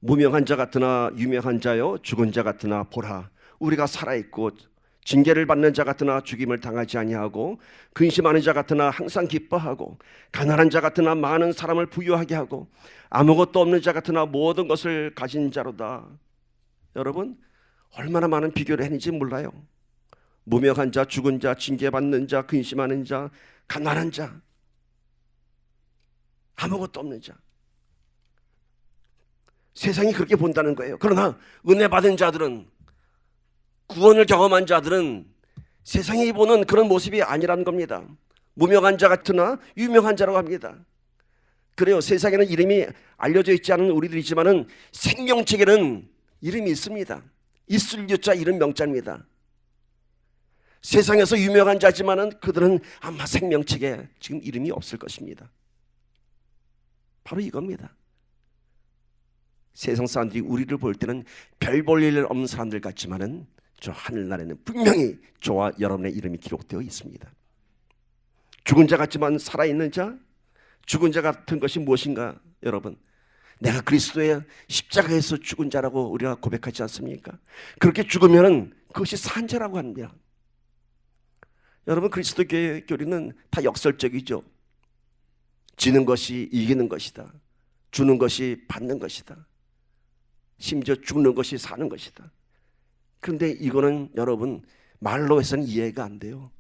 무명한 자 같으나 유명한 자요 죽은 자 같으나 보라, 우리가 살아있고 징계를 받는 자 같으나 죽임을 당하지 아니하고 근심하는 자 같으나 항상 기뻐하고 가난한 자 같으나 많은 사람을 부유하게 하고 아무것도 없는 자 같으나 모든 것을 가진 자로다. 여러분, 얼마나 많은 비교를 했는지 몰라요. 무명한 자, 죽은 자, 징계받는 자, 근심하는 자, 가난한 자, 아무것도 없는 자. 세상이 그렇게 본다는 거예요. 그러나 은혜 받은 자들은, 구원을 경험한 자들은 세상이 보는 그런 모습이 아니라는 겁니다. 무명한 자 같으나 유명한 자라고 합니다. 그래요. 세상에는 이름이 알려져 있지 않은 우리들이지만은 생명책에는 이름이 있습니다. 있을 유자 이름 명자입니다. 세상에서 유명한 자지만은 그들은 아마 생명책에 지금 이름이 없을 것입니다. 바로 이겁니다. 세상 사람들이 우리를 볼 때는 별 볼 일 없는 사람들 같지만은 저 하늘나라에는 분명히 저와 여러분의 이름이 기록되어 있습니다. 죽은 자 같지만 살아있는 자, 죽은 자 같은 것이 무엇인가? 여러분, 내가 그리스도의 십자가에서 죽은 자라고 우리가 고백하지 않습니까? 그렇게 죽으면 그것이 산 자라고 합니다. 여러분, 그리스도교의 교리는 다 역설적이죠. 지는 것이 이기는 것이다. 주는 것이 받는 것이다. 심지어 죽는 것이 사는 것이다. 그런데 이거는 여러분 말로 해서는 이해가 안 돼요.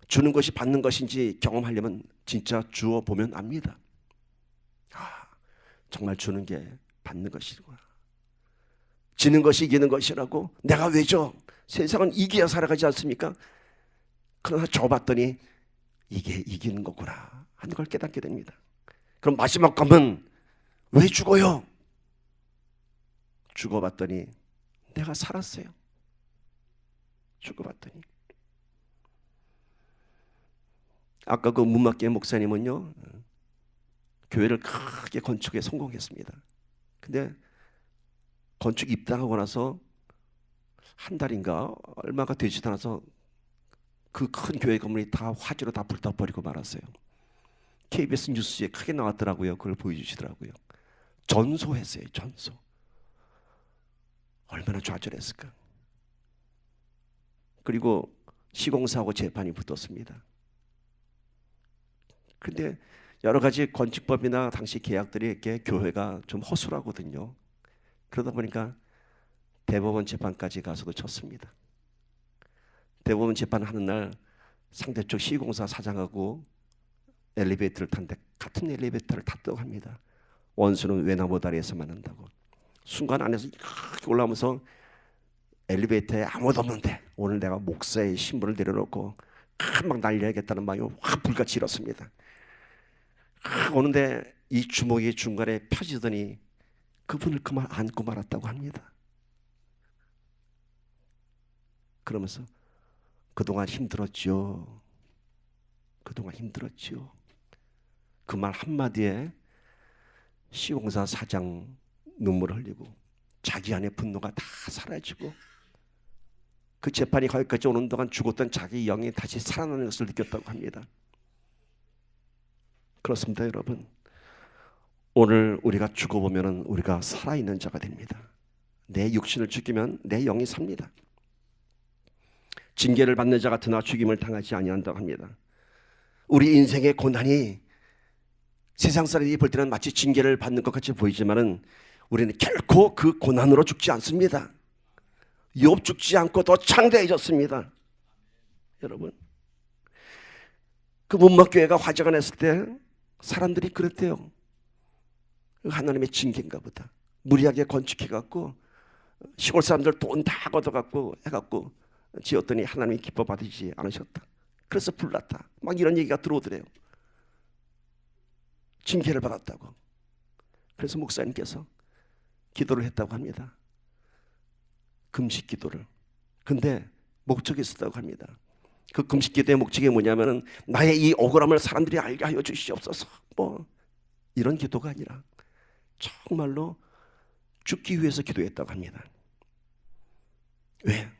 주는 것이 받는 것인지 경험하려면 진짜 주어 보면 압니다. 아, 정말 주는 게 받는 것이구나. 지는 것이 이기는 것이라고? 내가 왜 줘? 세상은 이겨야 살아가지 않습니까? 그러나 줘봤더니 이게 이기는 거구나 하는 걸 깨닫게 됩니다. 그럼 마지막 감은 왜 죽어요? 죽어봤더니 내가 살았어요. 죽어봤더니. 아까 그 문막계 목사님은요, 교회를 크게 건축에 성공했습니다. 근데 건축 입당하고 나서 한 달인가 얼마가 되지도 않아서 그 큰 교회 건물이 다 화재로 다 불타버리고 말았어요. KBS 뉴스에 크게 나왔더라고요. 그걸 보여주시더라고요. 전소했어요. 전소. 얼마나 좌절했을까. 그리고 시공사하고 재판이 붙었습니다. 근데 여러 가지 건축법이나 당시 계약들이 이렇게 교회가 좀 허술하거든요. 그러다 보니까 대법원 재판까지 가서도 졌습니다. 대법원 재판하는 날 상대 쪽 시공사 사장하고 엘리베이터를 탔는데 같은 엘리베이터를 탔다고 합니다. 원수는 외나무 다리에서 만난다고. 순간 안에서 올라오면서 엘리베이터에 아무도 없는데 오늘 내가 목사의 신분을 내려놓고 막 날려야겠다는 마음이 확 불같이 일었습니다. 오는데 이 주먹이 중간에 펴지더니 그분을 그만 안고 말았다고 합니다. 그러면서 그동안 힘들었죠. 그동안 힘들었죠. 그 말 한마디에 시공사 사장 눈물 흘리고 자기 안에 분노가 다 사라지고 그 재판이 거기까지 오는 동안 죽었던 자기 영이 다시 살아나는 것을 느꼈다고 합니다. 그렇습니다, 여러분. 오늘 우리가 죽어보면 우리가 살아있는 자가 됩니다. 내 육신을 죽이면 내 영이 삽니다. 징계를 받는 자 같으나 죽임을 당하지 아니한다고 합니다. 우리 인생의 고난이 세상 사람들이 볼 때는 마치 징계를 받는 것 같이 보이지만은 우리는 결코 그 고난으로 죽지 않습니다. 욥 죽지 않고 더 창대해졌습니다. 여러분, 그 문막교회가 화재가 났을 때 사람들이 그랬대요. 하나님의 징계인가 보다. 무리하게 건축해갖고 시골 사람들 돈 다 걷어갖고 해갖고 지었더니 하나님이 기뻐 받으시지 않으셨다. 그래서 불났다. 막 이런 얘기가 들어오더래요. 징계를 받았다고. 그래서 목사님께서 기도를 했다고 합니다. 금식 기도를. 근데 목적이 있었다고 합니다. 그 금식 기도의 목적이 뭐냐면은 나의 이 억울함을 사람들이 알게 하여 주시옵소서. 뭐 이런 기도가 아니라 정말로 죽기 위해서 기도했다고 합니다. 왜?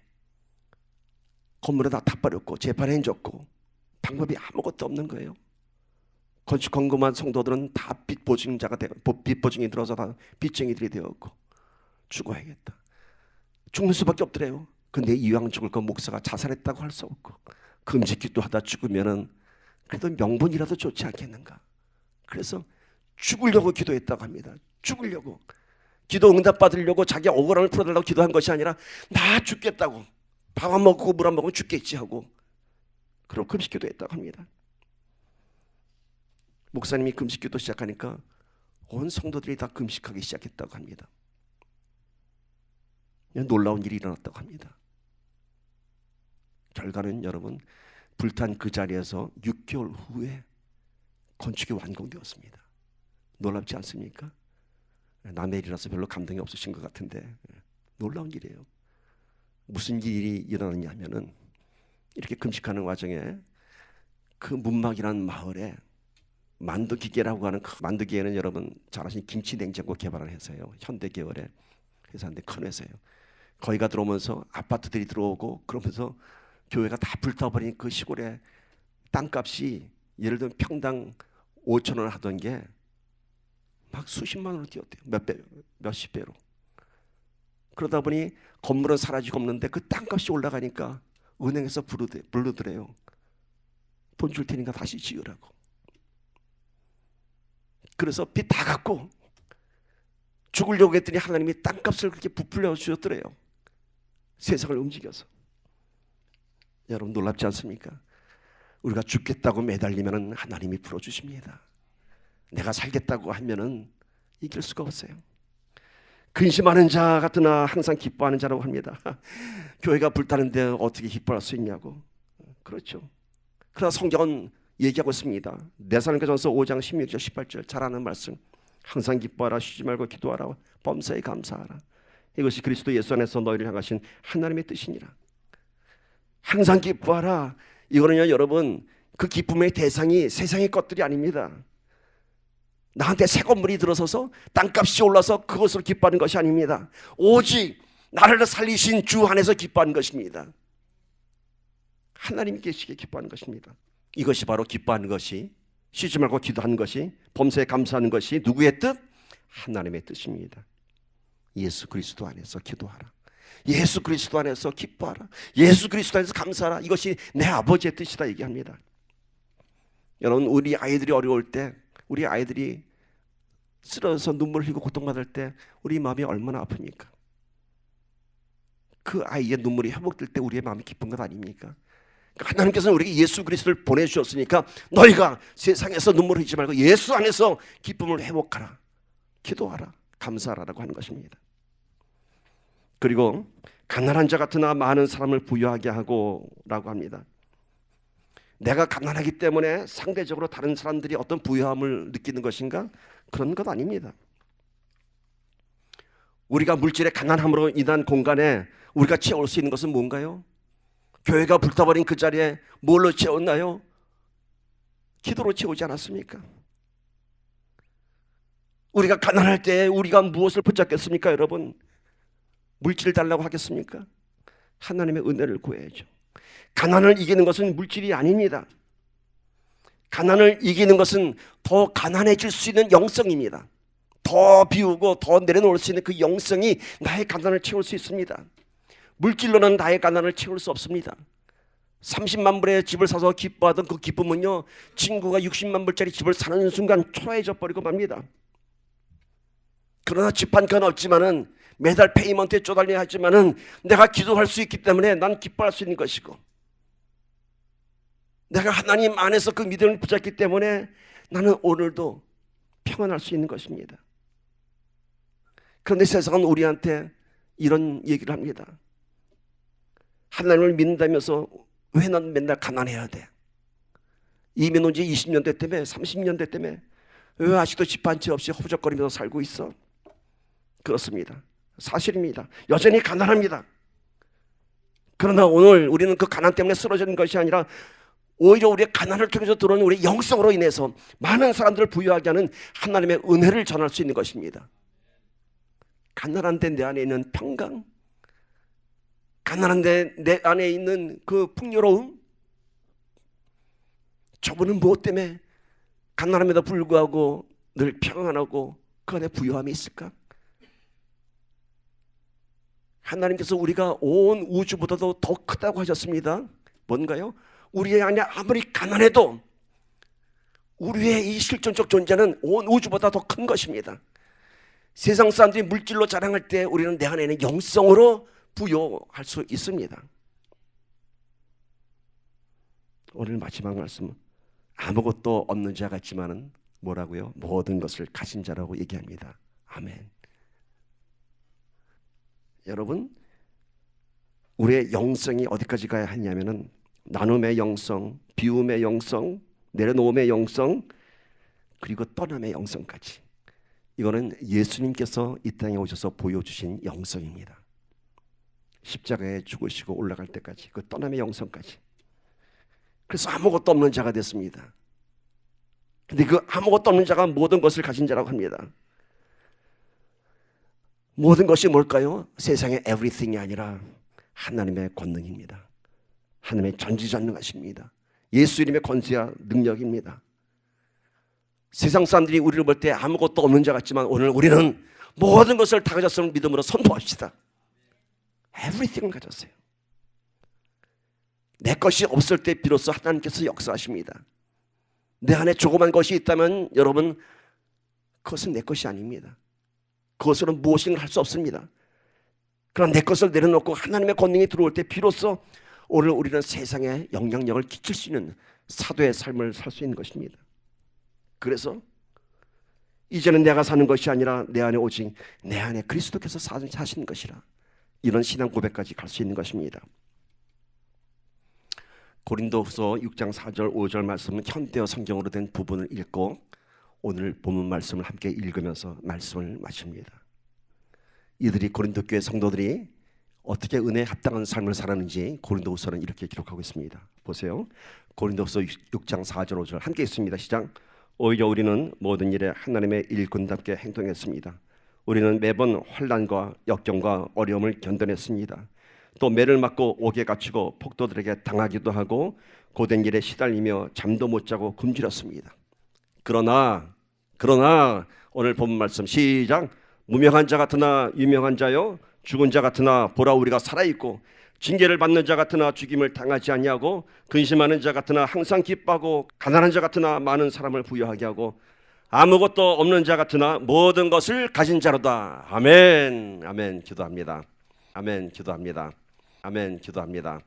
건물에다 다 버렸고 재판에 졌고 방법이 아무것도 없는 거예요. 건축 건금한 성도들은 다 빚보증자가 되고 빚보증이 들어서 다 빚쟁이들이 되었고 죽어야겠다. 죽는 수밖에 없더래요. 근데 이왕 죽을 건 목사가 자살했다고 할 수 없고 금식기도 하다 죽으면은 그래도 명분이라도 좋지 않겠는가. 그래서 죽으려고 기도했다고 합니다. 죽으려고. 기도 응답 받으려고 자기 억울함을 풀어달라고 기도한 것이 아니라 나 죽겠다고. 밥 안 먹고 물 안 먹으면 죽겠지 하고 그러고 금식기도 했다고 합니다. 목사님이 금식기도 시작하니까 온 성도들이 다 금식하기 시작했다고 합니다. 놀라운 일이 일어났다고 합니다. 결과는 여러분 불탄 그 자리에서 6개월 후에 건축이 완공되었습니다. 놀랍지 않습니까? 남의 일이라서 별로 감동이 없으신 것 같은데 놀라운 일이에요. 무슨 일이 일어났냐면은 이렇게 금식하는 과정에 그 문막이라는 마을에 만두기계라고 하는 그 만두기계는 여러분 잘 아시는 김치 냉장고 개발을 회사예요. 현대 계열의 회사인데 큰 회사예요. 거기가 들어오면서 아파트들이 들어오고 그러면서 교회가 다 불타버린 그 시골에 땅값이 예를 들면 평당 5천 원 하던 게 막 수십만 원으로 뛰었대요. 몇십 배로. 그러다 보니 건물은 사라지고 없는데 그 땅값이 올라가니까 은행에서 부르더래요. 돈 줄 테니까 다시 지으라고. 그래서 빚 다 갚고 죽으려고 했더니 하나님이 땅값을 그렇게 부풀려 주셨더래요. 세상을 움직여서. 여러분 놀랍지 않습니까? 우리가 죽겠다고 매달리면 하나님이 풀어주십니다. 내가 살겠다고 하면은 이길 수가 없어요. 근심하는 자 같으나 항상 기뻐하는 자라고 합니다. 교회가 불타는데 어떻게 기뻐할 수 있냐고. 그렇죠. 그러나 성경은 얘기하고 있습니다. 데살로니가전서 5장 16절 18절 잘 아는 말씀. 항상 기뻐하라, 쉬지 말고 기도하라, 범사에 감사하라. 이것이 그리스도 예수 안에서 너희를 향하신 하나님의 뜻이니라. 항상 기뻐하라. 이거는요 여러분 그 기쁨의 대상이 세상의 것들이 아닙니다. 나한테 새 건물이 들어서서 땅값이 올라서 그것으로 기뻐하는 것이 아닙니다. 오직 나를 살리신 주 안에서 기뻐하는 것입니다. 하나님이 계시기에 기뻐하는 것입니다. 이것이 바로 기뻐하는 것이, 쉬지 말고 기도하는 것이, 범사에 감사하는 것이 누구의 뜻? 하나님의 뜻입니다. 예수 그리스도 안에서 기도하라. 예수 그리스도 안에서 기뻐하라. 예수 그리스도 안에서 감사하라. 이것이 내 아버지의 뜻이다 얘기합니다. 여러분 우리 아이들이 어려울 때, 우리 아이들이 쓰러져서 눈물 흘리고 고통받을 때 우리 마음이 얼마나 아픕니까? 그 아이의 눈물이 회복될 때 우리의 마음이 기쁜 것 아닙니까? 하나님께서는 우리에게 예수 그리스도를 보내주셨으니까 너희가 세상에서 눈물 흘리지 말고 예수 안에서 기쁨을 회복하라, 기도하라, 감사하라고 하는 것입니다. 그리고 가난한 자 같으나 많은 사람을 부유하게 하고 라고 합니다. 내가 가난하기 때문에 상대적으로 다른 사람들이 어떤 부유함을 느끼는 것인가? 그런 것 아닙니다. 우리가 물질의 가난함으로 인한 공간에 우리가 채울 수 있는 것은 뭔가요? 교회가 불타버린 그 자리에 뭘로 채웠나요? 기도로 채우지 않았습니까? 우리가 가난할 때 우리가 무엇을 붙잡겠습니까? 여러분, 물질 달라고 하겠습니까? 하나님의 은혜를 구해야죠. 가난을 이기는 것은 물질이 아닙니다. 가난을 이기는 것은 더 가난해질 수 있는 영성입니다. 더 비우고 더 내려놓을 수 있는 그 영성이 나의 가난을 채울 수 있습니다. 물질로는 나의 가난을 채울 수 없습니다. 30만 불의 집을 사서 기뻐하던 그 기쁨은요, 친구가 60만 불짜리 집을 사는 순간 초라해져 버리고 맙니다. 그러나 집 한 칸 없지만은 매달 페이먼트에 쪼달려야 하지만은 내가 기도할 수 있기 때문에 난 기뻐할 수 있는 것이고, 내가 하나님 안에서 그 믿음을 붙잡기 때문에 나는 오늘도 평안할 수 있는 것입니다. 그런데 세상은 우리한테 이런 얘기를 합니다. 하나님을 믿는다면서 왜 난 맨날 가난해야 돼? 이민 온 지 20년대 때문에, 30년대 때문에 왜 아직도 집 한 채 없이 허우적거리면서 살고 있어? 그렇습니다. 사실입니다. 여전히 가난합니다. 그러나 오늘 우리는 그 가난 때문에 쓰러지는 것이 아니라 오히려 우리의 가난을 통해서 들어오는 우리의 영성으로 인해서 많은 사람들을 부유하게 하는 하나님의 은혜를 전할 수 있는 것입니다. 가난한데 내 안에 있는 평강, 가난한데 내 안에 있는 그 풍요로움, 저분은 무엇 때문에 가난함에도 불구하고 늘 평안하고 그 안에 부유함이 있을까? 하나님께서 우리가 온 우주보다도 더 크다고 하셨습니다. 뭔가요? 우리 안에 아무리 가난해도 우리의 이 실존적 존재는 온 우주보다 더 큰 것입니다. 세상 사람들이 물질로 자랑할 때 우리는 내 안에 있는 영성으로 부여할 수 있습니다. 오늘 마지막 말씀은 아무것도 없는 자 같지만은 뭐라고요? 모든 것을 가진 자라고 얘기합니다. 아멘. 여러분, 우리의 영성이 어디까지 가야 하냐면은 나눔의 영성, 비움의 영성, 내려놓음의 영성, 그리고 떠남의 영성까지. 이거는 예수님께서 이 땅에 오셔서 보여주신 영성입니다. 십자가에 죽으시고 올라갈 때까지, 그 떠남의 영성까지. 그래서 아무것도 없는 자가 됐습니다. 근데 그 아무것도 없는 자가 모든 것을 가진 자라고 합니다. 모든 것이 뭘까요? 세상의 everything이 아니라 하나님의 권능입니다. 하나님의 전지전능하십니다. 예수 이름의 권세와 능력입니다. 세상 사람들이 우리를 볼 때 아무것도 없는 자 같지만 오늘 우리는 모든 것을 다 가졌음을 믿음으로 선포합시다. everything을 가졌어요. 내 것이 없을 때 비로소 하나님께서 역사하십니다. 내 안에 조그만 것이 있다면 여러분, 그것은 내 것이 아닙니다. 그것으로는 무엇인가 할 수 없습니다. 그러나 내 것을 내려놓고 하나님의 권능이 들어올 때 비로소 오늘 우리는 세상에 영향력을 끼칠 수 있는 사도의 삶을 살 수 있는 것입니다. 그래서 이제는 내가 사는 것이 아니라 내 안에 오직 내 안에 그리스도께서 사시는 것이라, 이런 신앙 고백까지 갈 수 있는 것입니다. 고린도후서 6장 4절 5절 말씀은 현대어 성경으로 된 부분을 읽고 오늘 본문 말씀을 함께 읽으면서 말씀을 마칩니다. 이들이 고린도 교회 성도들이 어떻게 은혜에 합당한 삶을 살았는지 고린도후서는 이렇게 기록하고 있습니다. 보세요. 고린도후서 6장 4절 5절 함께 읽습니다. 시작. 오히려 우리는 모든 일에 하나님의 일꾼답게 행동했습니다. 우리는 매번 환난과 역경과 어려움을 견뎌냈습니다. 또 매를 맞고 옥에 갇히고 폭도들에게 당하기도 하고 고된 일에 시달리며 잠도 못 자고 굶주렸습니다. 그러나 오늘 본문 말씀 시작. 무명한 자 같으나 유명한 자요, 죽은 자 같으나 보라 우리가 살아있고, 징계를 받는 자 같으나 죽임을 당하지 아니하고, 근심하는 자 같으나 항상 기뻐하고, 가난한 자 같으나 많은 사람을 부유하게 하고, 아무것도 없는 자 같으나 모든 것을 가진 자로다. 아멘. 아멘. 기도합니다. 아멘. 기도합니다. 아멘. 기도합니다.